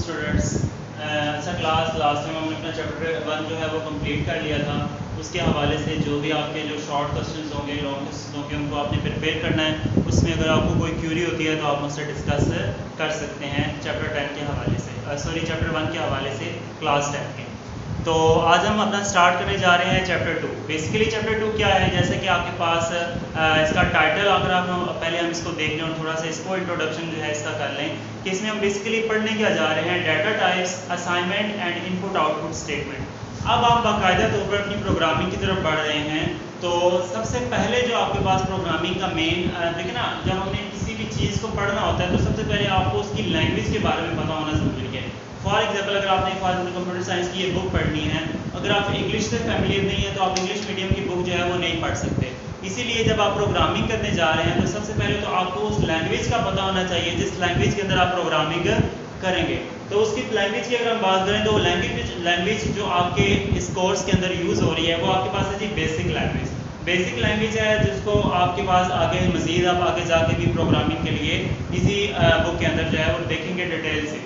Students. अच्छा class last time हमने अपना चैप्टर 1 जो है वो कंप्लीट कर लिया था। उसके हवाले से जो भी आपके जो शॉर्ट क्वेश्चंस होंगे, लॉन्ग क्वेश्चंस होंगे, उनको आपने प्रिपेयर करना है। उसमें अगर आपको कोई क्यूरी होती है तो आप मुझसे डिस्कस कर सकते हैं चैप्टर 10 के हवाले से, चैप्टर 1 के हवाले से क्लास 10 के। तो आज हम अपना स्टार्ट करने जा रहे हैं चैप्टर 2। बेसिकली चैप्टर 2 क्या है, जैसे कि आपके पास इसका टाइटल अगर आप पहले हम इसको देख लें और थोड़ा सा इसको इंट्रोडक्शन जो है इसका कर लें कि इसमें हम बेसिकली पढ़ने क्या जा रहे हैं, data types, assignment and input output statement. अब आप बाकायदा तौर पर अपनी प्रोग्रामिंग की तरफ बढ़ रहे हैं। तो सबसे पहले जो आपके पास प्रोग्रामिंग का मेन देखिए ना, जब हमने किसी भी चीज़ को पढ़ना होता है तो सबसे पहले आपको उसकी लैंग्वेज के बारे में पता होना ज़रूरी है। फॉर एग्जाम्पल अगर आपने कंप्यूटर साइंस की ये बुक पढ़नी है, अगर आप इंग्लिश से फैमिलियर नहीं है तो आप इंग्लिश मीडियम की बुक जो है वो नहीं पढ़ सकते। इसीलिए जब आप प्रोग्रामिंग करने जा रहे हैं तो सबसे पहले तो आपको उस लैंग्वेज का पता होना चाहिए जिस लैंग्वेज के अंदर आप प्रोग्रामिंग करेंगे। तो उसकी लैंग्वेज की अगर हम बात करें तो लैंग्वेज जो आपके इस कोर्स के अंदर यूज़ हो रही है वो आपके पास है जी बेसिक लैंग्वेज। बेसिक लैंग्वेज है जिसको आपके पास आगे मज़ीद आप आगे जाके भी प्रोग्रामिंग के लिए इसी बुक के अंदर जो है वो देखेंगे डिटेल से।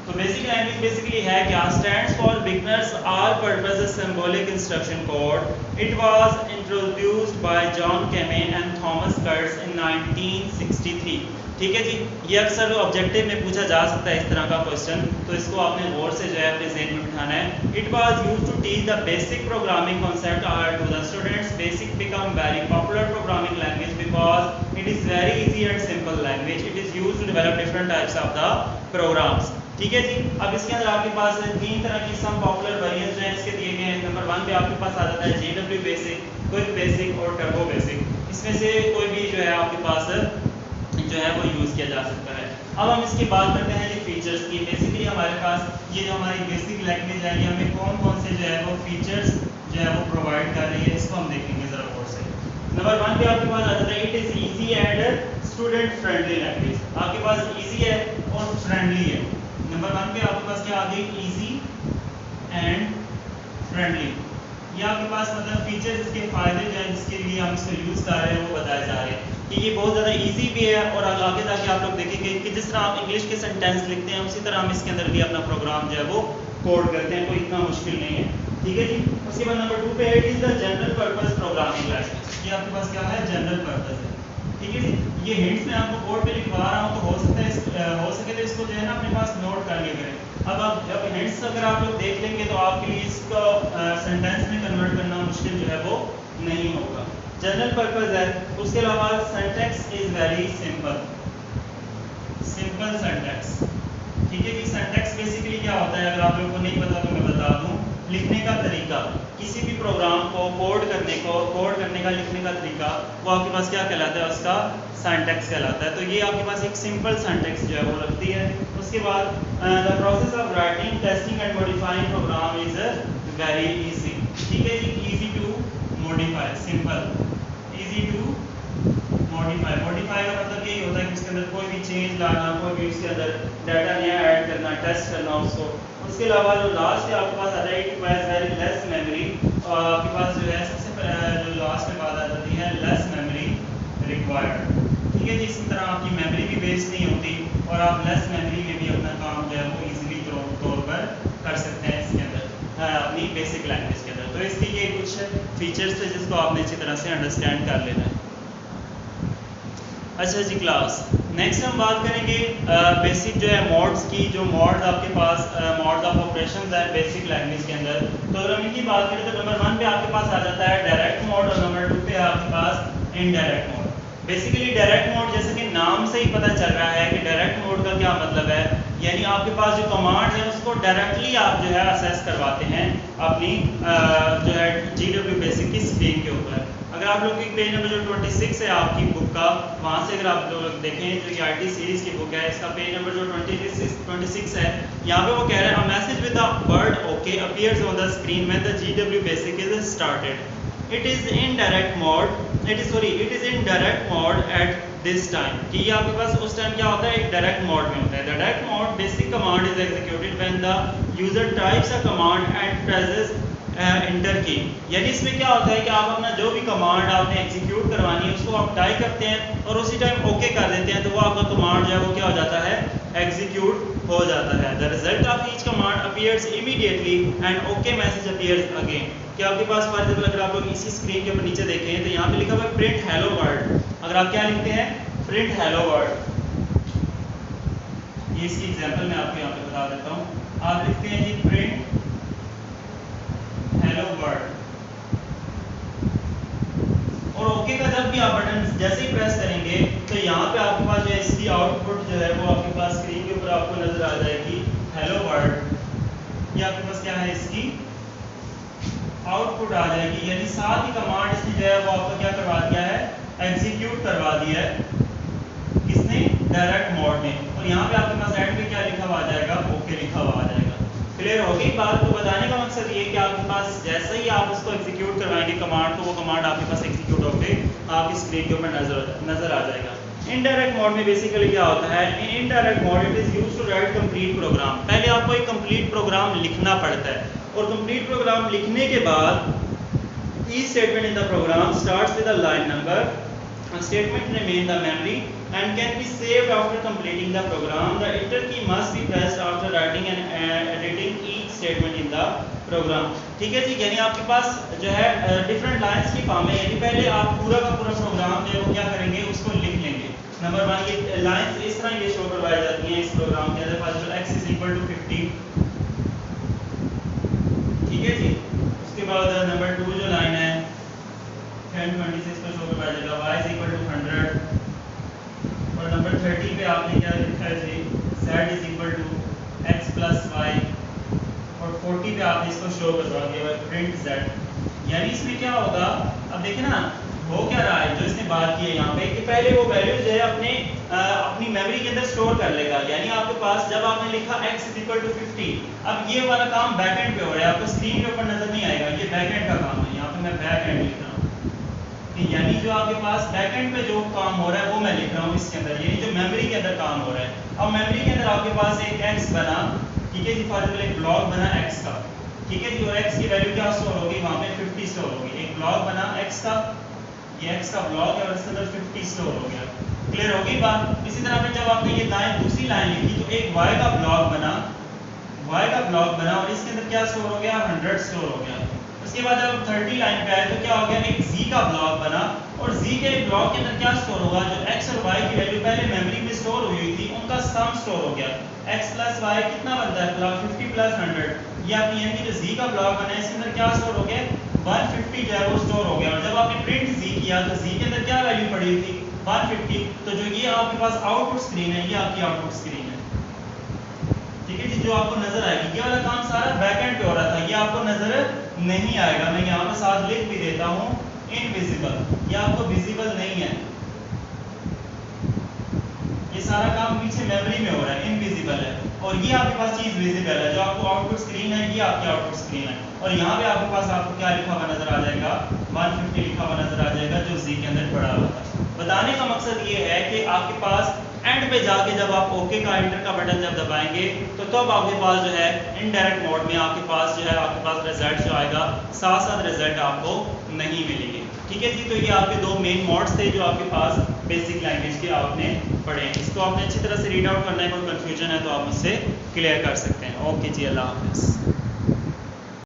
तो बेसिक लैंग्वेज बेसिकली है क्या, stands for beginners all purpose symbolic instruction code. It was introduced by John Kemeny and Thomas Kurtz in 1963। ठीक है जी, ये अक्सर ऑब्जेक्टिव में पूछा जा सकता है इस तरह का क्वेश्चन, तो इसको आपने गौर से जो है अपने ज़हन में बिठाना है। It was used to teach the basic programming concept to the students. BASIC become very popular programming language because it is very easy and simple language. It is used to develop different types of the programs. ठीक है जी, अब इसके अंदर आपके पास 3 तरह की some popular variants जो हैं इसके दिए गए हैं। नंबर 1 पे आपके पास आ जाता है JW बेसिक, क्विक बेसिक और टर्बो बेसिक। इसमें से कोई भी जो है आपके पास जो है वो यूज़ किया जा सकता है। अब हम इसकी बात करते हैं जी फीचर्स की। बेसिकली हमारे पास ये जो हमारी बेसिक लैंग्वेज है ये हमें कौन कौन से जो है वो फीचर्स जो है वो प्रोवाइड कर रही है, इसको हम देखेंगे ज़रा गौर से। नंबर 1 पे आपके पास आ जाता है it is easy and student friendly language. आपके पास ईजी है और फ्रेंडली है। नंबर 1 पे आपके पास क्या आ गई, ईजी एंड फ्रेंडली। ये आपके पास मतलब फीचर्स, इसके फ़ायदे जो हैं जिसके लिए हम इसको यूज़ कर रहे हैं वो बताए जा रहे हैं कि ये बहुत ज़्यादा इजी भी है और आगे जाके आप लोग देखेंगे कि जिस तरह आप इंग्लिश के सेंटेंस लिखते हैं उसी तरह हम इसके अंदर भी अपना प्रोग्राम जो है वो कोड करते हैं, कोई इतना मुश्किल नहीं है। ठीक है जी, उसके बाद नंबर 2 पे it is the general purpose programming language. ये आपके पास क्या है, जनरल पर्पस है। ठीक है जी, ये हिंट्स मैं आपको बोर्ड पे लिखवा रहा हूँ तो हो सकता है हो सके तो इसको जो है ना अपने पास नोट कर लिया करें। अब आप जब हिंट्स अगर आप लोग देख लेंगे तो आपके लिए इसको सेंटेंस में कन्वर्ट करना मुश्किल जो है वो नहीं होगा। जनरल पर्पस है। उसके अलावा syntax is very simple, simple syntax. ठीक है जी, सिंटैक्स बेसिकली क्या होता है, अगर आप लोगों को नहीं पता तो मैं बता दूं, लिखने का तरीका। किसी भी प्रोग्राम को कोड करने का लिखने का तरीका वो आपके पास क्या कहलाता है, उसका सिंटैक्स कहलाता है। तो ये आपके पास एक सिंपल सिंटैक्स जो है वो रखती है। उसके बाद the process of writing, testing and modifying program is very easy. ठीक है जी, easy to modify, simple, easy to modify. Modify का मतलब यही होता है कि उसके अंदर कोई भी चेंज लाना, कोई भी उसके अंदर डाटा नया ऐड करना, टेस्ट करना उसको। उसके अलावा जो लास्ट है आपके पास आता है it requires very less memory. और आपके पास जो है सबसे जो लास्ट में बात आ जाती है लेस मेमोरी रिक्वायर्ड। ठीक है जी, इसी तरह आपकी मेमोरी भी वेस्ट नहीं होती और आप लेस मेमोरी में भी अपना काम जो है वो ईजिली तौर पर कर सकते हैं इसके अंदर अपनी बेसिक लैंग्वेज के अंदर। तो इसके ये कुछ फीचर्स थे जिसको आपने अच्छी तरह से अंडरस्टैंड कर लेना है। अच्छा जी क्लास, नेक्स्ट हम बात करेंगे बेसिक जो है मॉड्स की। जो मॉड्स आपके पास मॉड्स ऑफ ऑपरेशंस है बेसिक लैंग्वेज के अंदर। तो अगर हम इनकी बात करें तो नंबर 1 पे आपके पास आ जाता है डायरेक्ट मोड और नंबर 2 पे आपके पास indirect mode. Basically direct mode जैसे कि नाम से ही पता चल रहा है कि डायरेक्ट मोड का क्या मतलब है, यानी आपके पास जो कमांड है उसको डायरेक्टली आप जो है असेस करवाते हैं अपनी जो है GW बेसिक की स्क्रीन के ऊपर। अगर आप लोग की पेज नंबर जो 26 है आपकी बुक का, वहाँ से अगर आप लोग देखें तो ये IT सीरीज़ की बुक है, इसका पेज नंबर जो 26 है, यहाँ पे वो कह रहे हैं a message with the word okay appears on the screen when the GW basic is started. It is in direct mode at this time. कि ये आपके पास उस टाइम क्या होता है, एक डायरेक्ट मोड में होता है। The direct mode basic command is executed when the user types a command and presses inter की। यानी इसमें क्या होता है कि आप अपना जो भी कमांड आपने एग्जीक्यूट करवानी है उसको आप टाइप करते हैं और उसी टाइम ओके कर देते हैं, तो वो आपका कमांड जो है वो क्या हो जाता है, एग्जीक्यूट हो जाता है। The result of each command appears immediately and okay message appears again. कि आपके पास फॉर एग्जाम्पल अगर आप लोग इसी स्क्रीन के ऊपर नीचे देखें तो यहाँ पे लिखा हुआ है प्रिंट हेलो वर्ल्ड। अगर आप क्या लिखते हैं, प्रिंट हेलो वर्ल्ड, ये इसकी एग्जांपल मैं आपको यहाँ पे बता देता हूँ। आप लिखते हैं जी प्रिंट हेलो वर्ल्ड और ओके का जब भी आप बटन जैसे ही प्रेस करेंगे तो यहाँ पे आपके पास जो है इसकी आउटपुट जो है वो आपके पास स्क्रीन के ऊपर आपको नजर आ जाएगी हेलो वर्ल्ड। ये आपके पास क्या है, इसकी आउटपुट आ जाएगी। यानी साथ ही कमांड इसने जो है वो आपको क्या करवा दिया है, एग्जीक्यूट करवा दिया है। किसने, डायरेक्ट मोड ने। और यहाँ पे आपके पास एंड पे क्या लिखा हुआ आ जाएगा, ओके लिखा हुआ आ जाएगा। क्लियर हो गई बात। तो बताने का मकसद ये है कि आपके पास जैसे ही आप उसको एग्जीक्यूट करवाएंगे कमांड, तो वो कमांड आपके पास एग्जीक्यूट होकर आपकी स्क्रीन के ऊपर नजर आ जाएगा। इनडायरेक्ट मोड में बेसिकली क्या होता है, in indirect mode it is used to write complete program. पहले आपको एक कंप्लीट प्रोग्राम लिखना पड़ता है और कंप्लीट प्रोग्राम लिखने के बाद each statement in the program starts with a line number. A statement remains the memory and can be saved after completing the program. The enter key must be pressed after writing and editing each statement in the program. ठीक है जी, यानी आपके पास जो है different lines की form है। यानी पहले आप पूरा का पूरा प्रोग्राम जो है वो क्या करेंगे, उसको लिख लेंगे। नंबर 1 ये लाइंस इस तरह ये शो करवाई जाती हैं इस प्रोग्राम के अंदर। For example x is equal to 50, ठीक है जी। उसके बाद नंबर 2 जो लाइन है 1026 पर शो करवाया जाएगा y इज इक्वल टू 100। और नंबर 30 पे आपने क्या लिखा है जी, z is equal to x plus y। और 40 पे आपने इसको शो करवा दिया प्रिंट z। यानी इसमें क्या होगा, अब देखें ना हो क्या रहा है, जो इसने बात की है यहाँ पे कि पहले वो वैल्यू जो है अपनी मेमोरी के अंदर स्टोर कर लेगा। यानी आपके पास जब आपने लिखा x इज इक्वल टू 50, अब ये वाला काम बैक एंड पे हो रहा है, आपको स्क्रीन के ऊपर नजर नहीं आएगा, ये बैक एंड का काम है। यहाँ पे मैं बैक एंड लिख रहा हूँ, यानी जो आपके पास बैक एंड पे जो काम हो रहा है वो मैं लिख रहा हूँ इसके अंदर, यानी जो मेमोरी के अंदर काम हो रहा है। अब मेमोरी के अंदर आपके पास एक x बना, ठीक है जी, फॉर एग्जांपल एक ब्लॉक बना x का, ठीक है जी, और x की वैल्यू क्या स्टोर होगी, वहाँ पे 50 स्टोर होगी। एक ब्लॉक बना x का, ये x का ब्लॉक है और इसके अंदर 50 स्टोर हो गया। क्लियर हो गई बात। इसी तरह पे जब आपने ये लाइन दूसरी लाइन लिखी तो एक y का ब्लॉक बना, y का ब्लॉक बना और इसके अंदर क्या स्टोर हो गया, 100 स्टोर हो गया। उसके बाद जब 30 लाइन पे आए तो क्या हो गया, एक z का ब्लॉक बना और z के ब्लॉक के अंदर क्या स्टोर होगा, जो x और y की वैल्यू पहले मेमोरी में स्टोर हुई थी उनका सम स्टोर हो गया। x प्लस y कितना बनता है, 50 प्लस 100। ये आपने यानी कि जो z का ब्लॉक बना है इसके अंदर क्या स्टोर हो गया, 150 जो है वो स्टोर हो गया। और जब आपने प्रिंट z किया तो z के अंदर क्या वैल्यू पड़ी हुई थी, 150। तो जो ये आपके पास आउटपुट स्क्रीन है, ये आपकी आउटपुट स्क्रीन है, ठीक है जी, जो आपको नजर आएगी। ये वाला काम सारा बैक एंड पे हो रहा था, ये आपको नजर नहीं आएगा। मैं यहाँ पे साथ लिख भी देता हूँ इनविजिबल, ये आपको विजिबल नहीं है। ये सारा काम पीछे मेमोरी में हो रहा है, इनविजिबल है। और ये आपके पास चीज विजिबल है, जो आपको आउटपुट स्क्रीन है, ये आपकी आउटपुट स्क्रीन है। और यहाँ पे आपके पास आपको क्या लिखा हुआ नजर आ जाएगा, 150 लिखा हुआ नजर आ जाएगा, जो Z के अंदर पड़ा हुआ था। बताने का मकसद ये है कि आपके पास एंड पे जाके जब आप ओके का एंटर का बटन जब दबाएंगे तो तब आपके पास जो है इनडायरेक्ट मोड में आपके पास जो है आपके पास रिजल्ट जो आएगा, साथ साथ रिजल्ट आपको नहीं मिलेंगे। ठीक है जी, तो ये आपके दो मेन मोड्स थे जो आपके पास बेसिक लैंग्वेज के आपने पढ़े। इसको आपने अच्छी तरह से रीड आउट करना है, कोई कंफ्यूजन है तो आप मुझसे क्लियर कर सकते हैं। ओके जी, अल्लाह हाफिज़।